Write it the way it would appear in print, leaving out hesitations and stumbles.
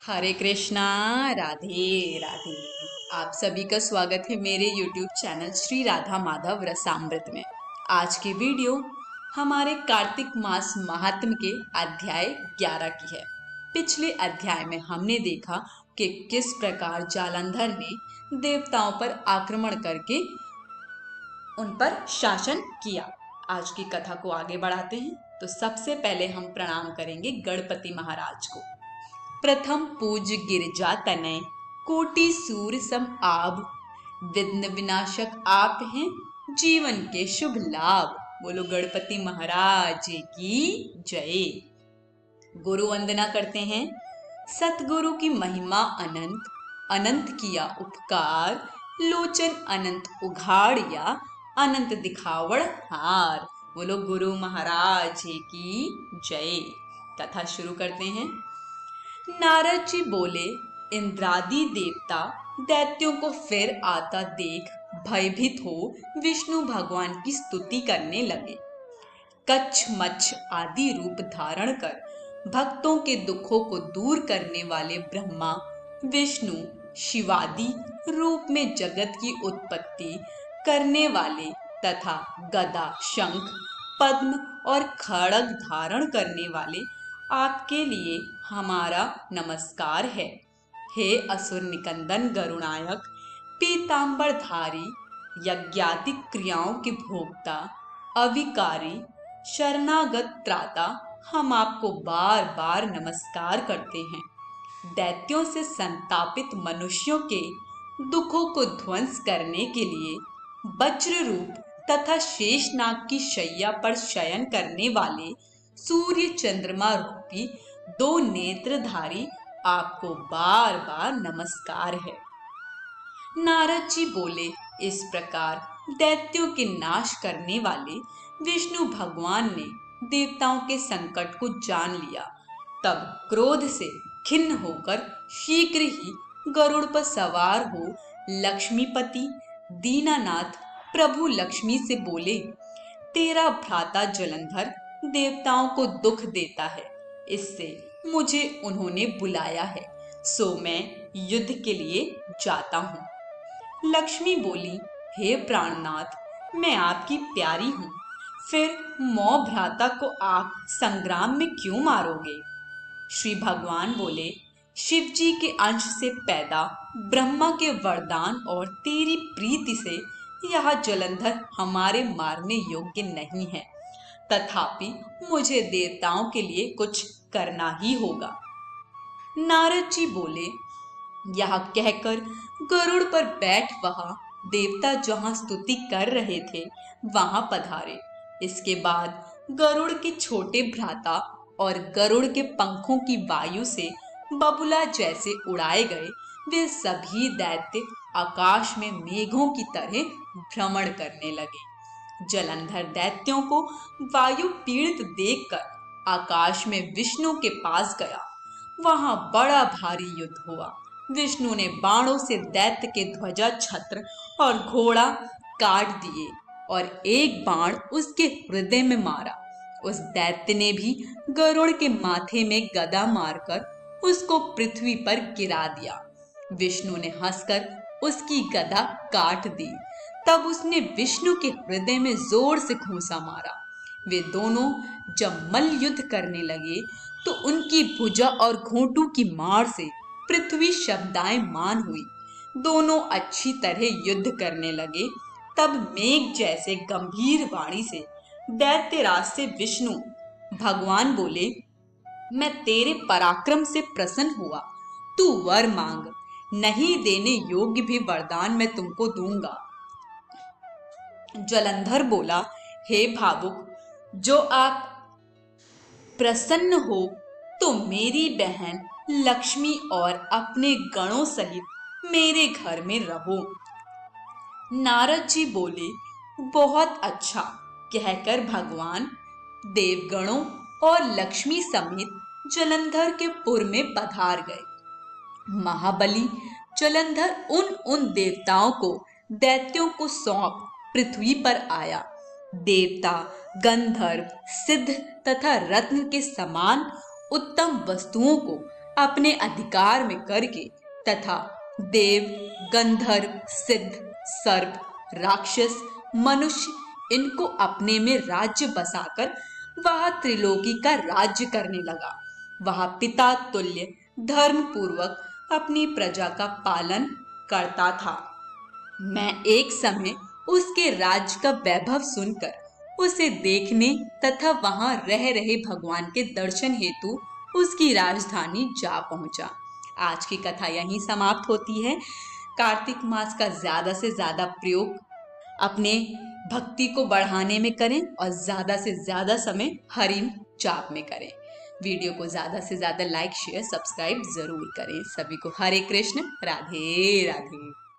हरे कृष्णा। राधे राधे। आप सभी का स्वागत है मेरे YouTube चैनल श्री राधा माधव रसामृत में। आज की वीडियो हमारे कार्तिक मास महात्म के अध्याय 11 की है। पिछले अध्याय में हमने देखा कि किस प्रकार जालंधर ने देवताओं पर आक्रमण करके उन पर शासन किया। आज की कथा को आगे बढ़ाते हैं तो सबसे पहले हम प्रणाम करेंगे गणपति महाराज को। प्रथम पूज गिरजा तनय, कोटि सूर सम आभ, विघ्न विनाशक आप हैं, जीवन के शुभ लाभ। बोलो गणपति महाराज की जय। गुरु वंदना करते हैं। सतगुरु की महिमा अनंत, अनंत किया उपकार, लोचन अनंत उघाड़िया, अनंत दिखावड़ हार। बोलो गुरु महाराज की जय। कथा शुरू करते हैं। नारद जी बोले, इंद्रादि देवता दैत्यों को फिर आता देख भयभीत हो विष्णु भगवान की स्तुति करने लगे। कच्छ मच्छ आदि रूप धारण कर भक्तों के दुखों को दूर करने वाले ब्रह्मा विष्णु शिवादि रूप में जगत की उत्पत्ति करने वाले तथा गदा शंख पद्म और खड़ग धारण करने वाले आपके लिए हमारा नमस्कार है। हे असुर निकंदन गरुणायक, पीतांबरधारी, यज्ञाति क्रियाओं के भोक्ता, अविकारी, शरणागत त्राता, हम आपको बार बार नमस्कार करते हैं। दैत्यों से संतापित मनुष्यों के दुखों को ध्वंस करने के लिए वज्र रूप तथा शेषनाग की शैया पर शयन करने वाले सूर्य चंद्रमा रूपी दो नेत्रधारी आपको बार बार नमस्कार है। नारद जी बोले, इस प्रकार दैत्यों के नाश करने वाले विष्णु भगवान ने देवताओं के संकट को जान लिया। तब क्रोध से खिन्न होकर शीघ्र ही गरुड़ पर सवार हो लक्ष्मीपति दीनानाथ प्रभु लक्ष्मी से बोले, तेरा भ्राता जलंधर देवताओं को दुख देता है, इससे मुझे उन्होंने बुलाया है, सो मैं युद्ध के लिए जाता हूँ। लक्ष्मी बोली, हे प्राणनाथ, मैं आपकी प्यारी हूँ, फिर मौ भ्राता को आप संग्राम में क्यों मारोगे? श्री भगवान बोले, शिव जी के अंश से पैदा ब्रह्मा के वरदान और तेरी प्रीति से यह जलंधर हमारे मारने योग्य नहीं है, तथापि मुझे देवताओं के लिए कुछ करना ही होगा। नारद जी बोले, यह कहकर गरुड़ पर बैठ वह देवता जहां स्तुति कर रहे थे वहां पधारे। इसके बाद गरुड़ के छोटे भ्राता और गरुड़ के पंखों की वायु से बबुला जैसे उड़ाए गए वे सभी दैत्य आकाश में मेघों की तरह भ्रमण करने लगे। जलंधर दैत्यों को वायु पीड़ित देखकर आकाश में विष्णु के पास गया। वहां बड़ा भारी युद्ध हुआ। विष्णु ने बाणों से दैत्य के ध्वजा छत्र और घोड़ा काट दिए और एक बाण उसके हृदय में मारा। उस दैत्य ने भी गरुड़ के माथे में गदा मारकर उसको पृथ्वी पर गिरा दिया। विष्णु ने हंसकर उसकी गदा काट दी। तब उसने विष्णु के हृदय में जोर से घूंसा मारा। वे दोनों जब मल्ल युद्ध करने लगे तो उनकी भुजा और घोंटू की मार से पृथ्वी शब्दायमान हुई। दोनों अच्छी तरह युद्ध करने लगे। तब मेघ जैसे गंभीर वाणी से दैत्यराज से विष्णु भगवान बोले, मैं तेरे पराक्रम से प्रसन्न हुआ, तू वर मांग, नहीं देने योग्य भी वरदान मैं तुमको दूंगा। जलंधर बोला, हे भावुक, जो आप प्रसन्न हो तो मेरी बहन लक्ष्मी और अपने गणों सहित मेरे घर में रहो। नारद जी बोले, बहुत अच्छा, कहकर भगवान देवगणों और लक्ष्मी समेत जलंधर के पुर में पधार गए। महाबली जलंधर उन देवताओं को दैत्यों को सौंप पृथ्वी पर आया। देवता गंधर्व सिद्ध तथा रत्न के समान उत्तम वस्तुओं को अपने अधिकार में करके तथा देव, गंधर्व, सिद्ध, सर्प, राक्षस, मनुष्य इनको अपने में राज्य बसाकर वह त्रिलोकी का राज्य करने लगा। वह पिता तुल्य धर्म पूर्वक अपनी प्रजा का पालन करता था। मैं एक समय उसके राज्य का वैभव सुनकर उसे देखने तथा वहां रह रहे भगवान के दर्शन हेतु उसकी राजधानी जा पहुंचा। आज की कथा यहीं समाप्त होती है। कार्तिक मास का ज्यादा से ज्यादा प्रयोग अपने भक्ति को बढ़ाने में करें और ज्यादा से ज्यादा समय हरि जाप में करें। वीडियो को ज्यादा से ज्यादा लाइक, शेयर, सब्सक्राइब जरूर करें। सभी को हरे कृष्ण, राधे राधे।